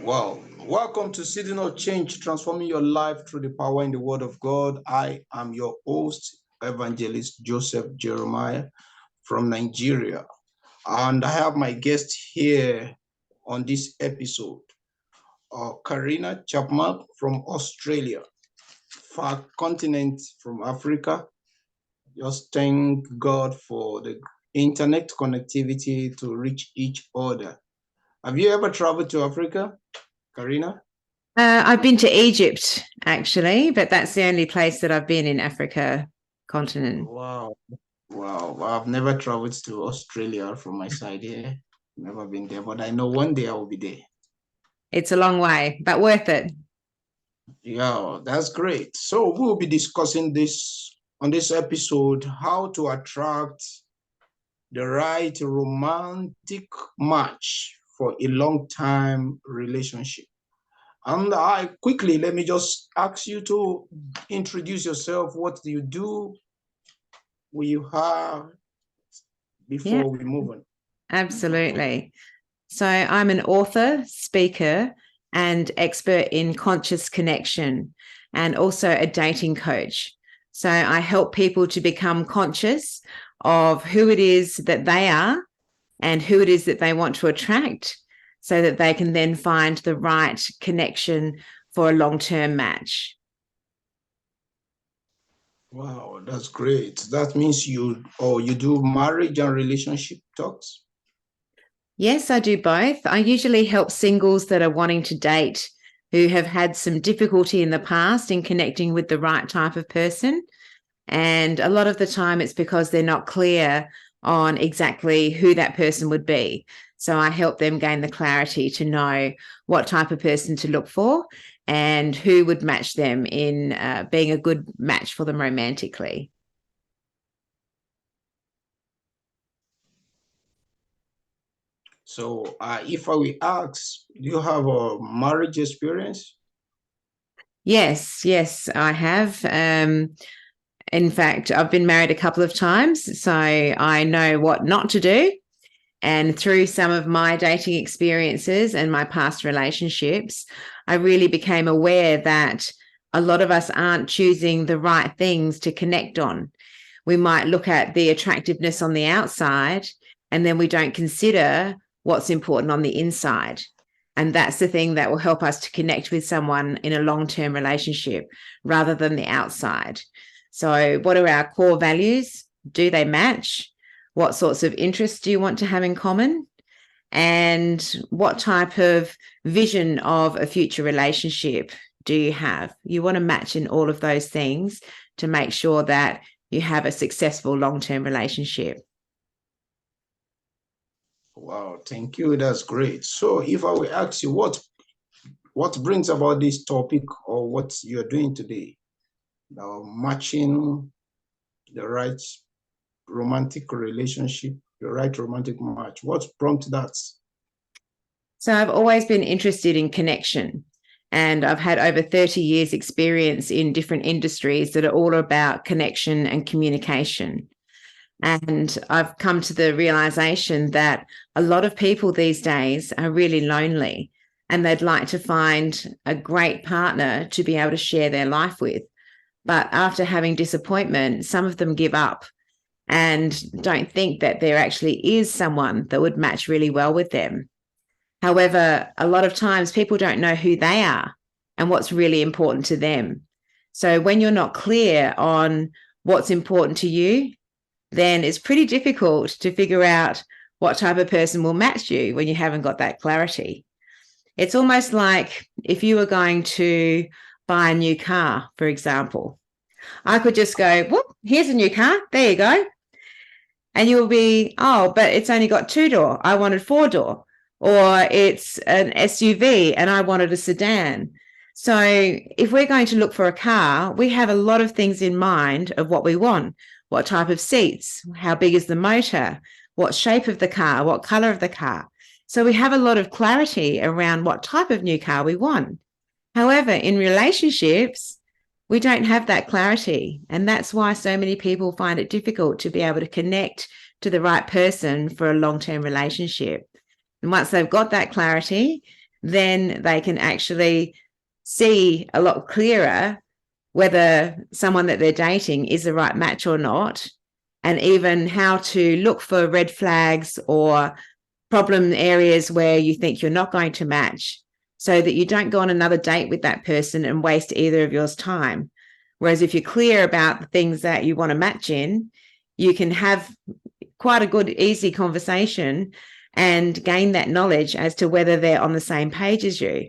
Well, welcome to Season of Change, transforming your life through the power in the Word of God. I am your host, Evangelist Joseph Jeremiah from Nigeria. And I have my guest here on this episode, Karina Chapman from Australia, far continent from Africa. Just thank God for the internet connectivity to reach each other. Have you ever traveled to Africa, Karina? I've been to Egypt, actually, but that's the only place that I've been in Africa continent. Wow. Wow. I've never traveled to Australia from my side here. Never been there, but I know one day I will be there. It's a long way, but worth it. Yeah, that's great. So we'll be discussing this on this episode, how to attract the right romantic match for a long-time relationship. And let me just ask you to introduce yourself. What do you do? Who you are before we move on? Absolutely. So I'm an author, speaker, and expert in conscious connection, and also a dating coach. So I help people to become conscious of who it is that they are and who it is that they want to attract, so that they can then find the right connection for a long-term match. Wow, that's great. That means you do marriage and relationship talks? Yes, I do both. I usually help singles that are wanting to date who have had some difficulty in the past in connecting with the right type of person. And a lot of the time it's because they're not clear on exactly who that person would be. So I help them gain the clarity to know what type of person to look for and who would match them in being a good match for them romantically. So if I will ask, do you have a marriage experience? Yes, I have. In fact, I've been married a couple of times, so I know what not to do. And through some of my dating experiences and my past relationships, I really became aware that a lot of us aren't choosing the right things to connect on. We might look at the attractiveness on the outside, and then we don't consider what's important on the inside. And that's the thing that will help us to connect with someone in a long-term relationship rather than the outside. So what are our core values? Do they match? What sorts of interests do you want to have in common? And what type of vision of a future relationship do you have? You want to match in all of those things to make sure that you have a successful long-term relationship. Wow, thank you. That's great. So if I will ask you what brings about this topic or what you're doing today, matching the right romantic relationship, the right romantic match, what prompted that? So I've always been interested in connection, and I've had over 30 years experience in different industries that are all about connection and communication. And I've come to the realization that a lot of people these days are really lonely, and they'd like to find a great partner to be able to share their life with. But after having disappointment, some of them give up and don't think that there actually is someone that would match really well with them. However, a lot of times people don't know who they are and what's really important to them. So when you're not clear on what's important to you, then it's pretty difficult to figure out what type of person will match you when you haven't got that clarity. It's almost like if you were going to buy a new car, for example. I could just go, whoop, here's a new car. There you go. And you'll be, oh, but it's only got 2-door. I wanted 4-door. Or it's an SUV and I wanted a sedan. So if we're going to look for a car, we have a lot of things in mind of what we want. What type of seats? How big is the motor? What shape of the car? What color of the car? So we have a lot of clarity around what type of new car we want. However, in relationships, we don't have that clarity. And that's why so many people find it difficult to be able to connect to the right person for a long-term relationship. And once they've got that clarity, then they can actually see a lot clearer whether someone that they're dating is the right match or not, and even how to look for red flags or problem areas where you think you're not going to match, so that you don't go on another date with that person and waste either of yours time. Whereas if you're clear about the things that you want to match in, you can have quite a good, easy conversation and gain that knowledge as to whether they're on the same page as you.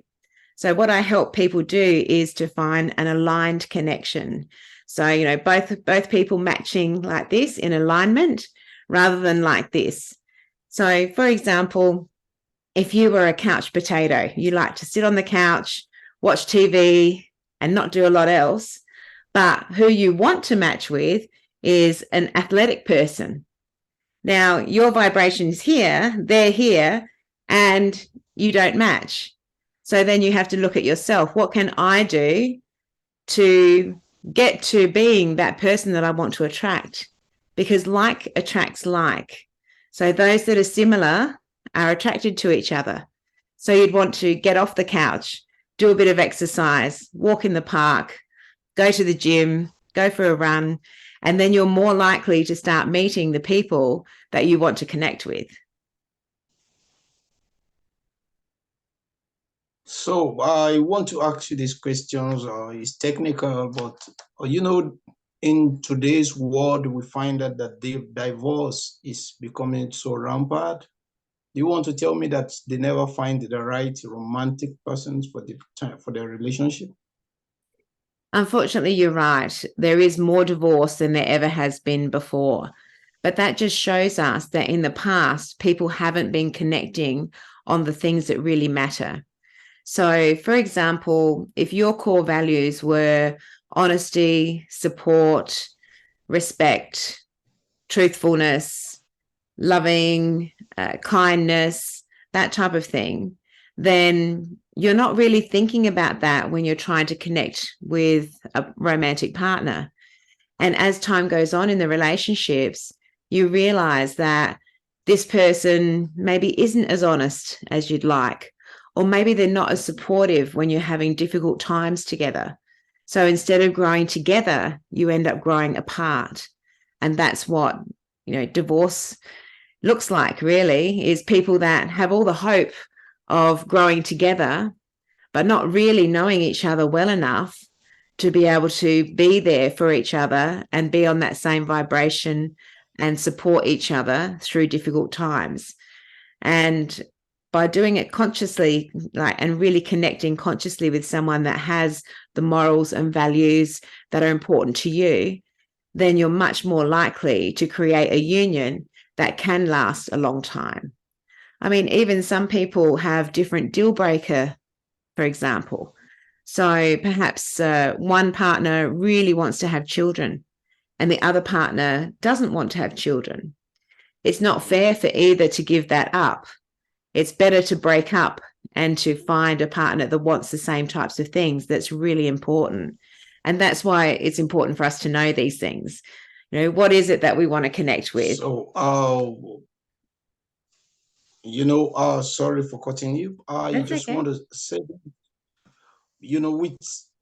So what I help people do is to find an aligned connection. So, you know, both people matching like this in alignment rather than like this. So, for example, if you were a couch potato, you like to sit on the couch, watch TV and not do a lot else, but who you want to match with is an athletic person. Now, your vibration is here, they're here, and you don't match. So then you have to look at yourself. What can I do to get to being that person that I want to attract? Because like attracts like. So those that are similar are attracted to each other. So you'd want to get off the couch, do a bit of exercise, walk in the park, go to the gym, go for a run, and then you're more likely to start meeting the people that you want to connect with. So I want to ask you these questions. It's technical, but you know, in today's world, we find that the divorce is becoming so rampant. You want to tell me that they never find the right romantic persons for their relationship? Unfortunately, you're right. There is more divorce than there ever has been before. But that just shows us that in the past, people haven't been connecting on the things that really matter. So, for example, if your core values were honesty, support, respect, truthfulness, loving, kindness, that type of thing, then you're not really thinking about that when you're trying to connect with a romantic partner. And as time goes on in the relationships, you realize that this person maybe isn't as honest as you'd like, or maybe they're not as supportive when you're having difficult times together. So instead of growing together, you end up growing apart. And that's what, you know, divorce looks like, really, is people that have all the hope of growing together, but not really knowing each other well enough to be able to be there for each other and be on that same vibration and support each other through difficult times. And by doing it consciously, and really connecting consciously with someone that has the morals and values that are important to you, then you're much more likely to create a union that can last a long time. I mean, even some people have different deal breaker, for example. So perhaps one partner really wants to have children and the other partner doesn't want to have children. It's not fair for either to give that up. It's better to break up and to find a partner that wants the same types of things. That's really important. And that's why it's important for us to know these things. You know, what is it that we want to connect with? So, sorry for cutting you. I just okay. want to say, with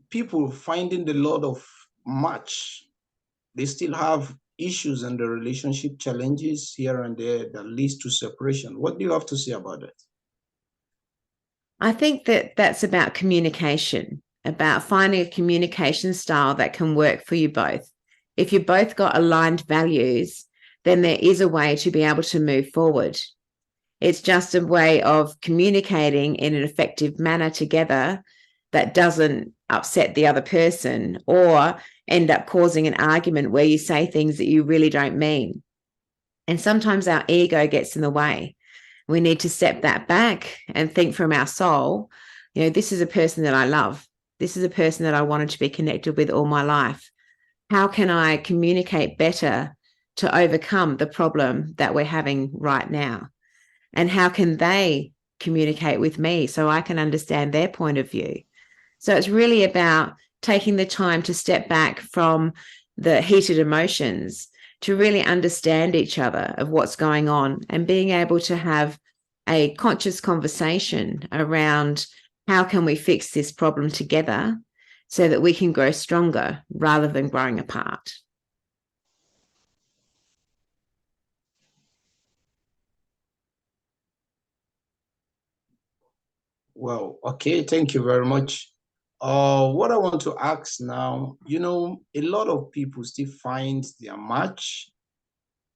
people finding a lot of match, they still have issues and the relationship challenges here and there that leads to separation. What do you have to say about that? I think that that's about communication, about finding a communication style that can work for you both. If you both got aligned values, then there is a way to be able to move forward. It's just a way of communicating in an effective manner together that doesn't upset the other person or end up causing an argument where you say things that you really don't mean. And sometimes our ego gets in the way. We need to step that back and think from our soul, you know, this is a person that I love. This is a person that I wanted to be connected with all my life. How can I communicate better to overcome the problem that we're having right now? And how can they communicate with me so I can understand their point of view? So it's really about taking the time to step back from the heated emotions to really understand each other of what's going on and being able to have a conscious conversation around how can we fix this problem together so that we can grow stronger rather than growing apart. Well, okay, thank you very much. What I want to ask now, a lot of people still find their match,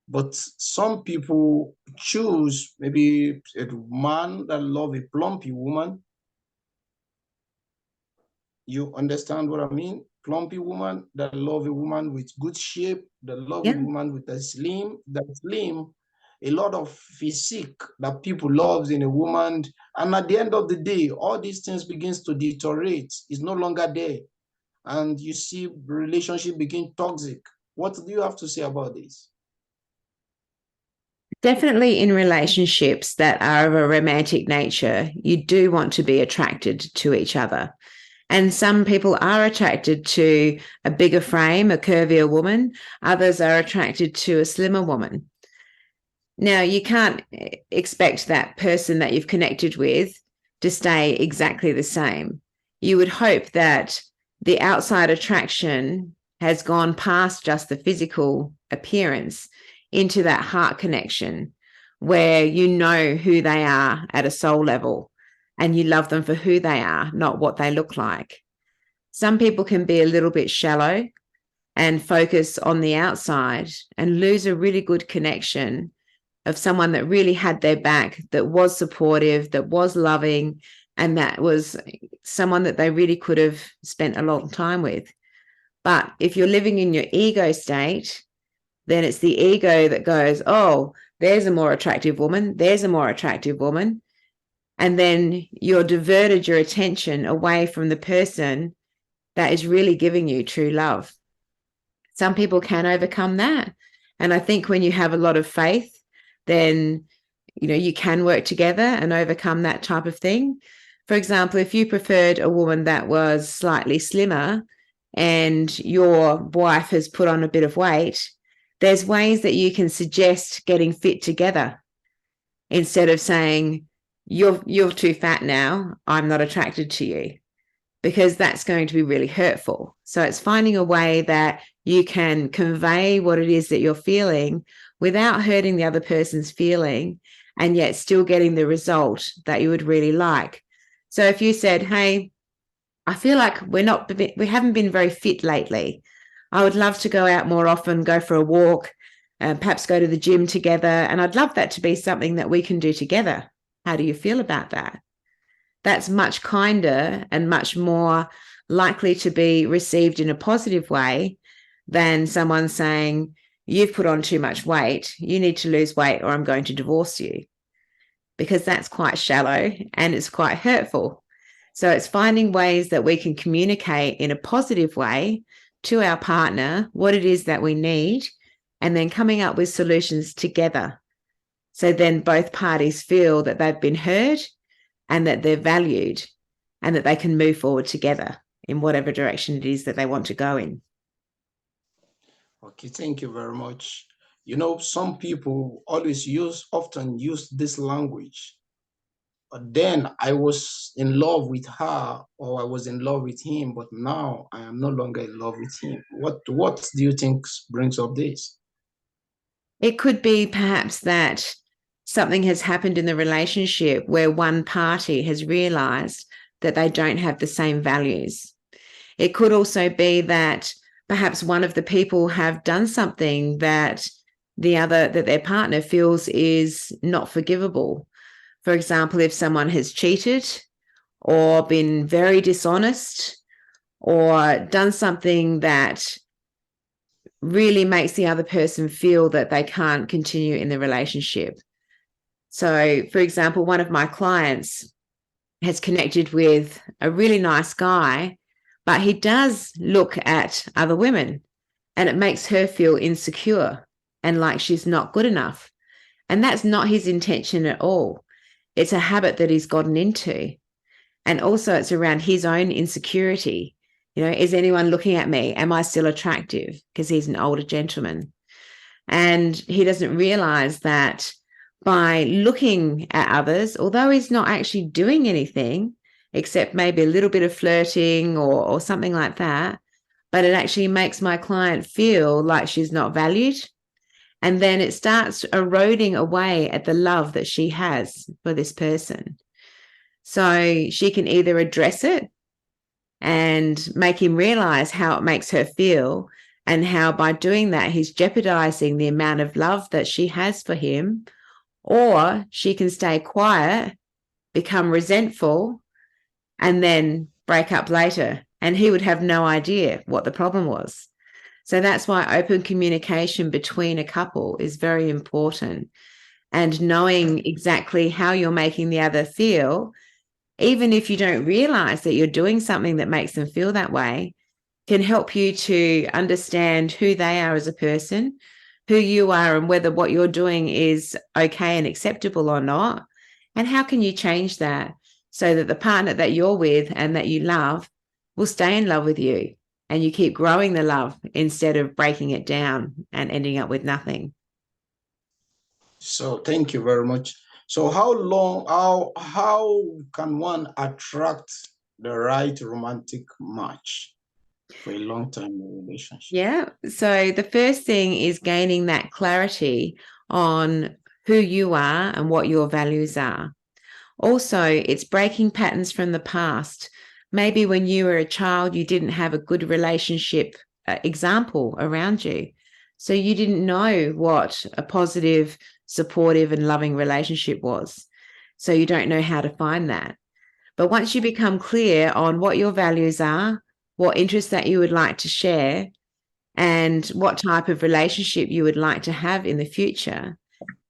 but some people choose maybe a man that love a plumpy woman. You understand what I mean? Plumpy woman that love a woman with good shape, that love a Yeah. woman with that slim, a lot of physique that people loves in a woman. And at the end of the day, all these things begins to deteriorate. It's no longer there. And you see relationship begin toxic. What do you have to say about this? Definitely in relationships that are of a romantic nature, you do want to be attracted to each other. And some people are attracted to a bigger frame, a curvier woman. Others are attracted to a slimmer woman. Now, you can't expect that person that you've connected with to stay exactly the same. You would hope that the outside attraction has gone past just the physical appearance into that heart connection where you know who they are at a soul level and you love them for who they are, not what they look like. Some people can be a little bit shallow and focus on the outside and lose a really good connection of someone that really had their back, that was supportive, that was loving, and that was someone that they really could have spent a long time with. But if you're living in your ego state, then it's the ego that goes, oh, there's a more attractive woman, there's a more attractive woman. And then you're diverted your attention away from the person that is really giving you true love. Some people can overcome that. And I think when you have a lot of faith, then you can work together and overcome that type of thing. For example, if you preferred a woman that was slightly slimmer and your wife has put on a bit of weight, there's ways that you can suggest getting fit together instead of saying, you're too fat now, I'm not attracted to you, because that's going to be really hurtful. So it's finding a way that you can convey what it is that you're feeling without hurting the other person's feeling and yet still getting the result that you would really like. So if you said, hey, I feel like we haven't been very fit lately. I would love to go out more often, go for a walk, and perhaps go to the gym together. And I'd love that to be something that we can do together. How do you feel about that? That's much kinder and much more likely to be received in a positive way than someone saying, you've put on too much weight, you need to lose weight or I'm going to divorce you. Because that's quite shallow and it's quite hurtful. So it's finding ways that we can communicate in a positive way to our partner what it is that we need and then coming up with solutions together. So then both parties feel that they've been heard and that they're valued and that they can move forward together in whatever direction it is that they want to go in. Okay, thank you very much. Some people often use this language. But then I was in love with her or I was in love with him, but now I am no longer in love with him. What do you think brings up this? It could be perhaps that something has happened in the relationship where one party has realized that they don't have the same values. It could also be that perhaps one of the people have done something that their partner feels is not forgivable. For example, if someone has cheated or been very dishonest or done something that really makes the other person feel that they can't continue in the relationship. So, for example, one of my clients has connected with a really nice guy, but he does look at other women and it makes her feel insecure and like she's not good enough. And that's not his intention at all. It's a habit that he's gotten into. And also it's around his own insecurity. Is anyone looking at me? Am I still attractive? Because he's an older gentleman. And he doesn't realize that by looking at others, although he's not actually doing anything except maybe a little bit of flirting or something like that, but it actually makes my client feel like she's not valued. And then it starts eroding away at the love that she has for this person. So she can either address it and make him realize how it makes her feel, and how by doing that, he's jeopardizing the amount of love that she has for him, or she can stay quiet, become resentful, and then break up later. And he would have no idea what the problem was. So that's why open communication between a couple is very important. And knowing exactly how you're making the other feel, even if you don't realize that you're doing something that makes them feel that way, can help you to understand who they are as a person, who you are, and whether what you're doing is okay and acceptable or not. And how can you change that so that the partner that you're with and that you love will stay in love with you, and you keep growing the love instead of breaking it down and ending up with nothing. So thank you very much. So how can one attract the right romantic match for a long-term relationship? Yeah. So the first thing is gaining that clarity on who you are and what your values are. Also, it's breaking patterns from the past. Maybe when you were a child, you didn't have a good relationship example around you. So you didn't know what a positive, supportive, and loving relationship was. So you don't know how to find that. But once you become clear on what your values are, what interests that you would like to share, and what type of relationship you would like to have in the future,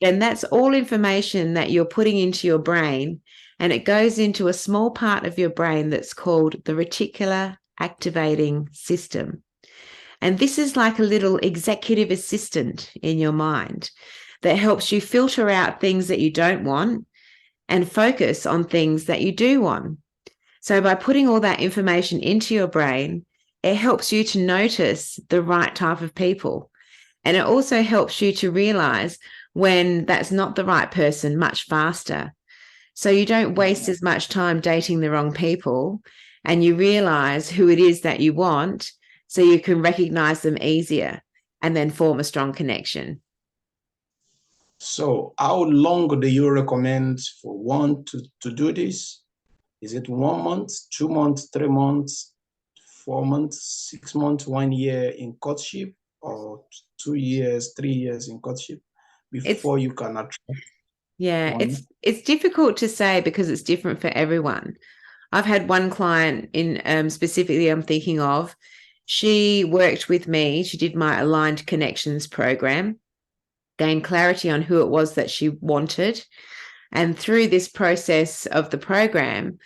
then that's all information that you're putting into your brain, and it goes into a small part of your brain that's called the reticular activating system. And this is like a little executive assistant in your mind that helps you filter out things that you don't want and focus on things that you do want. So by putting all that information into your brain, it helps you to notice the right type of people. And it also helps you to realize when that's not the right person much faster. So you don't waste as much time dating the wrong people, and you realize who it is that you want, so you can recognize them easier and then form a strong connection. So how long do you recommend for one to do this? Is it 1 month, 2 months, 3 months, 4 months, 6 months, 1 year in courtship, or 2 years, 3 years in courtship before you can attract? Yeah, it's difficult to say because it's different for everyone. I've had one client in specifically I'm thinking of. She worked with me. She did my Aligned Connections program, gained clarity on who it was that she wanted. And through this process of the program,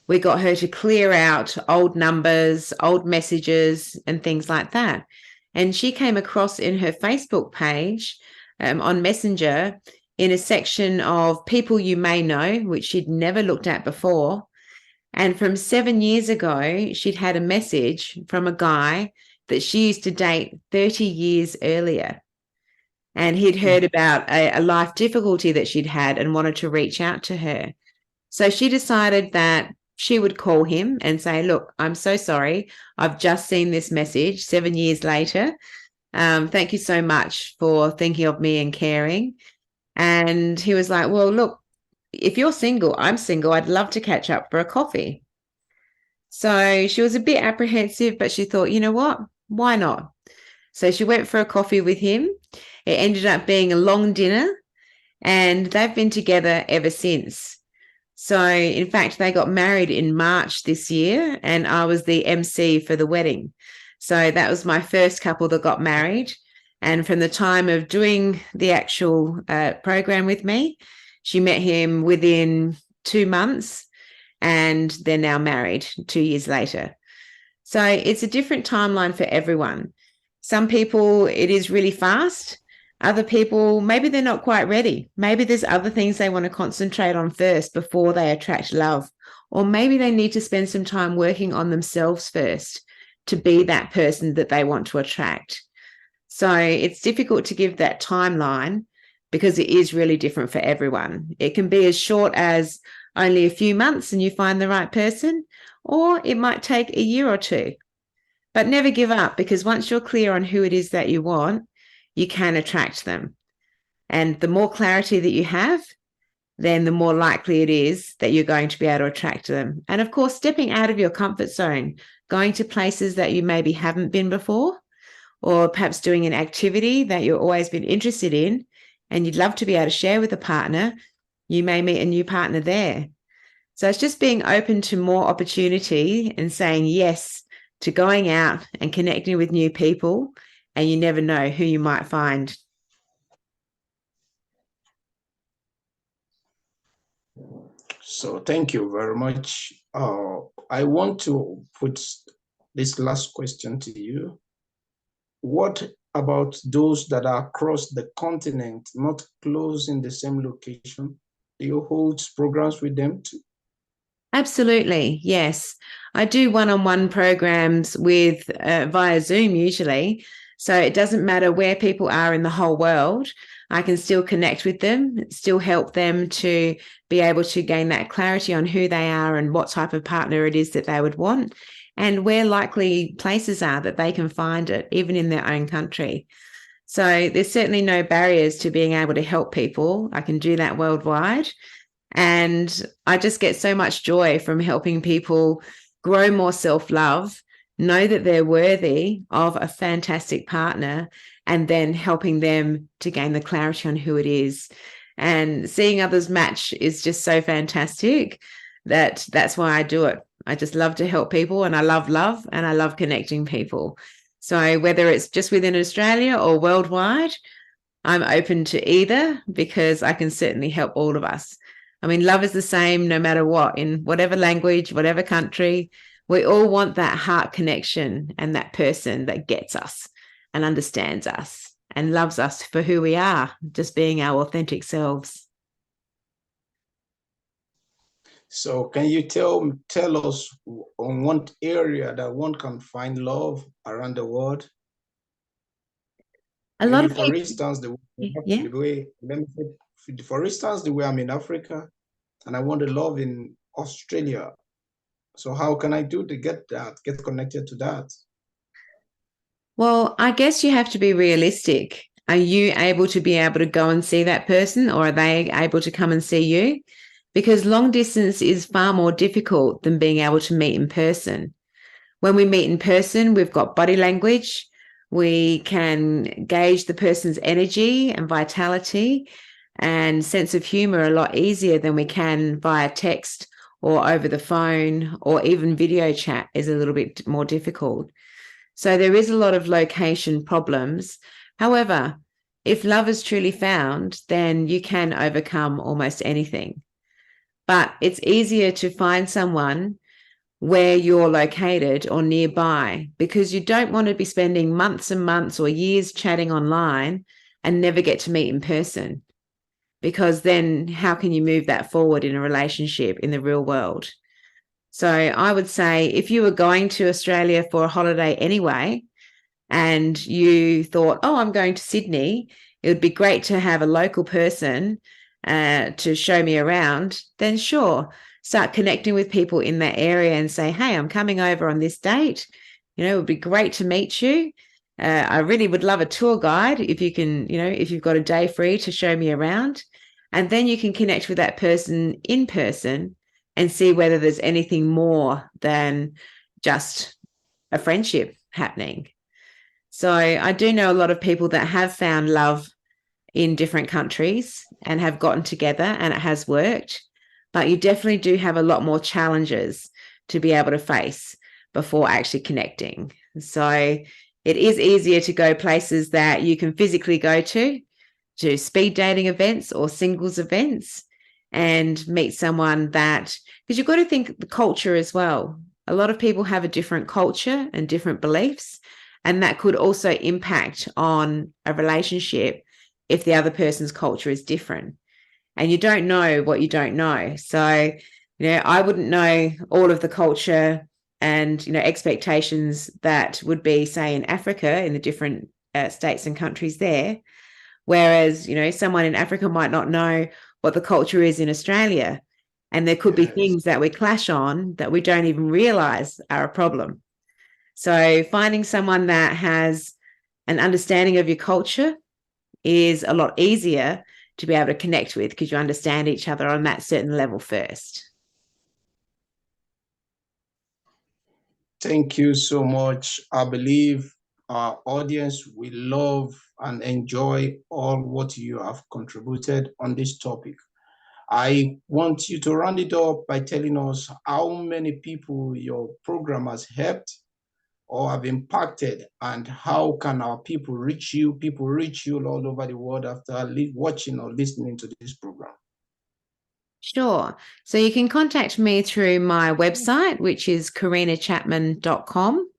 we got her to clear out old numbers, old messages, and things like that. And she came across in her Facebook page on Messenger in a section of people you may know, which she'd never looked at before. And from 7 years ago, she'd had a message from a guy that she used to date 30 years earlier. And he'd heard about a life difficulty that she'd had and wanted to reach out to her. So she decided that she would call him and say, look, I'm so sorry. I've just seen this message 7 years later. Thank you so much for thinking of me and caring. And he was like, well, look, if you're single, I'm single. I'd love to catch up for a coffee. So she was a bit apprehensive, but she thought, you know what? Why not? So she went for a coffee with him. It ended up being a long dinner, and they've been together ever since. So in fact, they got married in March this year, and I was the MC for the wedding. So that was my first couple that got married. And from the time of doing the actual program with me, she met him within 2 months, and they're now married 2 years later. So it's a different timeline for everyone. Some people, it is really fast. Other people, maybe they're not quite ready. Maybe there's other things they want to concentrate on first before they attract love. Or maybe they need to spend some time working on themselves first to be that person that they want to attract. So it's difficult to give that timeline, because it is really different for everyone. It can be as short as only a few months and you find the right person, or it might take a year or two. But never give up, because once you're clear on who it is that you want, you can attract them. And the more clarity that you have, then the more likely it is that you're going to be able to attract them. And of course, stepping out of your comfort zone, going to places that you maybe haven't been before, or perhaps doing an activity that you've always been interested in and you'd love to be able to share with a partner, you may meet a new partner there. So it's just being open to more opportunity and saying yes to going out and connecting with new people, and you never know who you might find. So thank you very much. I want to put this last question to you. What about those that are across the continent, not close in the same location? Do you hold programs with them too? Absolutely, yes. I do one-on-one programs with via Zoom usually. So it doesn't matter where people are in the whole world. I can still connect with them, still help them to be able to gain that clarity on who they are and what type of partner it is that they would want, and where likely places are that they can find it, even in their own country. So there's certainly no barriers to being able to help people. I can do that worldwide. And I just get so much joy from helping people grow more self-love, know that they're worthy of a fantastic partner, and then helping them to gain the clarity on who it is. And seeing others match is just so fantastic that's why I do it. I just love to help people, and I love love, and I love connecting people. So whether it's just within Australia or worldwide, I'm open to either, because I can certainly help all of us. I mean, love is the same no matter what, in whatever language, whatever country. We all want that heart connection and that person that gets us and understands us and loves us for who we are, just being our authentic selves. So can you tell us on one area that one can find love around the world? A lot Maybe of for people, instance, yeah. the way, let me say, for instance, the way I'm in Africa and I want to love in Australia. So how can I do to get connected to that? Well, I guess you have to be realistic. Are you able to be able to go and see that person, or are they able to come and see you? Because long distance is far more difficult than being able to meet in person. When we meet in person, we've got body language. We can gauge the person's energy and vitality and sense of humor a lot easier than we can via text or over the phone, or even video chat is a little bit more difficult. So there is a lot of location problems. However, if love is truly found, then you can overcome almost anything. But it's easier to find someone where you're located or nearby, because you don't want to be spending months and months or years chatting online and never get to meet in person, because then how can you move that forward in a relationship in the real world? So I would say, if you were going to Australia for a holiday anyway, and you thought, oh, I'm going to Sydney, it would be great to have a local person to show me around, then sure, start connecting with people in that area and say, hey, I'm coming over on this date. It would be great to meet you. I really would love a tour guide if you can, if you've got a day free to show me around. And then you can connect with that person in person and see whether there's anything more than just a friendship happening. So I do know a lot of people that have found love in different countries and have gotten together, and it has worked. But you definitely do have a lot more challenges to be able to face before actually connecting. So it is easier to go places that you can physically go to speed dating events or singles events, and meet someone that, because you've got to think the culture as well. A lot of people have a different culture and different beliefs, and that could also impact on a relationship if the other person's culture is different. And you don't know what you don't know. So, I wouldn't know all of the culture and, expectations that would be, say, in Africa, in the different states and countries there. Whereas, someone in Africa might not know what the culture is in Australia. And there could be Yes. things that we clash on that we don't even realize are a problem. So finding someone that has an understanding of your culture is a lot easier to be able to connect with, because you understand each other on that certain level first. Thank you so much. I believe our audience will love and enjoy all what you have contributed on this topic. I want you to round it up by telling us how many people your program has helped or have impacted, and how can our people reach you all over the world after watching or listening to this program. Sure. So you can contact me through my website, which is karinachapman.com.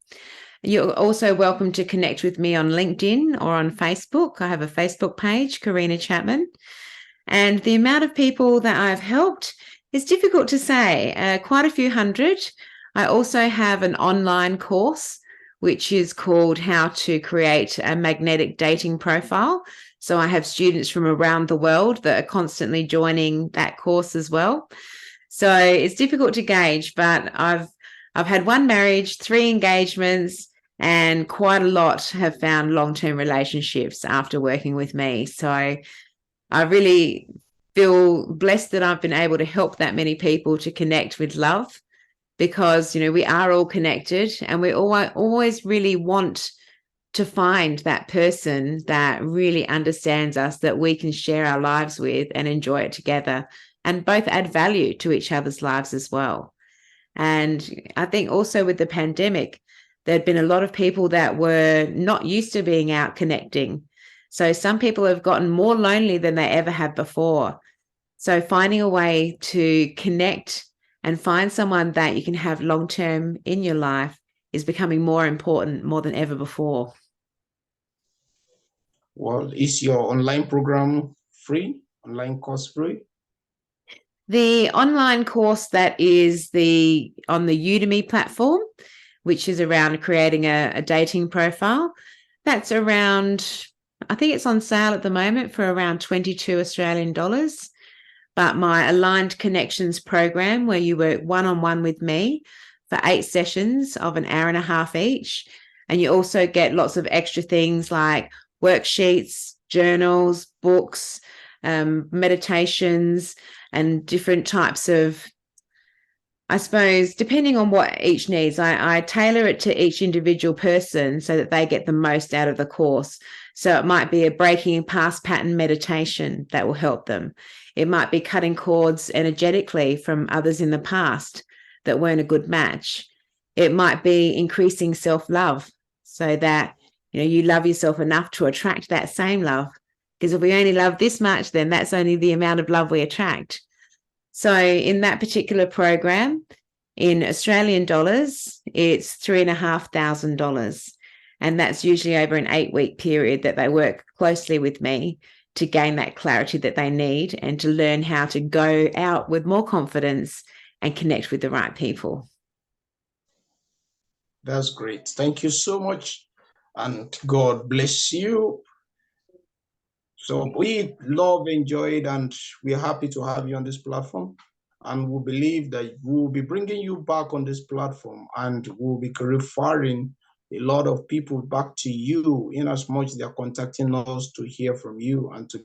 You're also welcome to connect with me on LinkedIn or on Facebook. I have a Facebook page, Karina Chapman. And the amount of people that I've helped is difficult to say, quite a few hundred. I also have an online course, which is called How to Create a Magnetic Dating Profile. So I have students from around the world that are constantly joining that course as well. So it's difficult to gauge, but I've had one marriage, 3 engagements, and quite a lot have found long-term relationships after working with me. So I really feel blessed that I've been able to help that many people to connect with love, because, we are all connected, and we always really want to find that person that really understands us, that we can share our lives with and enjoy it together, and both add value to each other's lives as well. And I think also with the pandemic, there'd been a lot of people that were not used to being out connecting. So some people have gotten more lonely than they ever had before. So finding a way to connect and find someone that you can have long-term in your life is becoming more important, more than ever before. Well, is your online program free? Online course free? The online course that is on the Udemy platform, which is around creating a dating profile, that's around, I think it's on sale at the moment for around 22 Australian dollars. But my Aligned Connections program, where you work one-on-one with me for 8 sessions of an hour and a half each, and you also get lots of extra things like worksheets, journals, books, meditations, and different types of, I suppose, depending on what each needs, I tailor it to each individual person so that they get the most out of the course. So it might be a breaking past pattern meditation that will help them. It might be cutting cords energetically from others in the past that weren't a good match. It might be increasing self-love so that, you love yourself enough to attract that same love. Because if we only love this much, then that's only the amount of love we attract. So in that particular program, in Australian dollars, it's $3,500. And that's usually over an 8-week period that they work closely with me to gain that clarity that they need, and to learn how to go out with more confidence and connect with the right people. That's great. Thank you so much, and God bless you. So we love, enjoyed, and we're happy to have you on this platform. And we believe that we'll be bringing you back on this platform, and we'll be referring a lot of people back to you, in as much they're contacting us to hear from you and to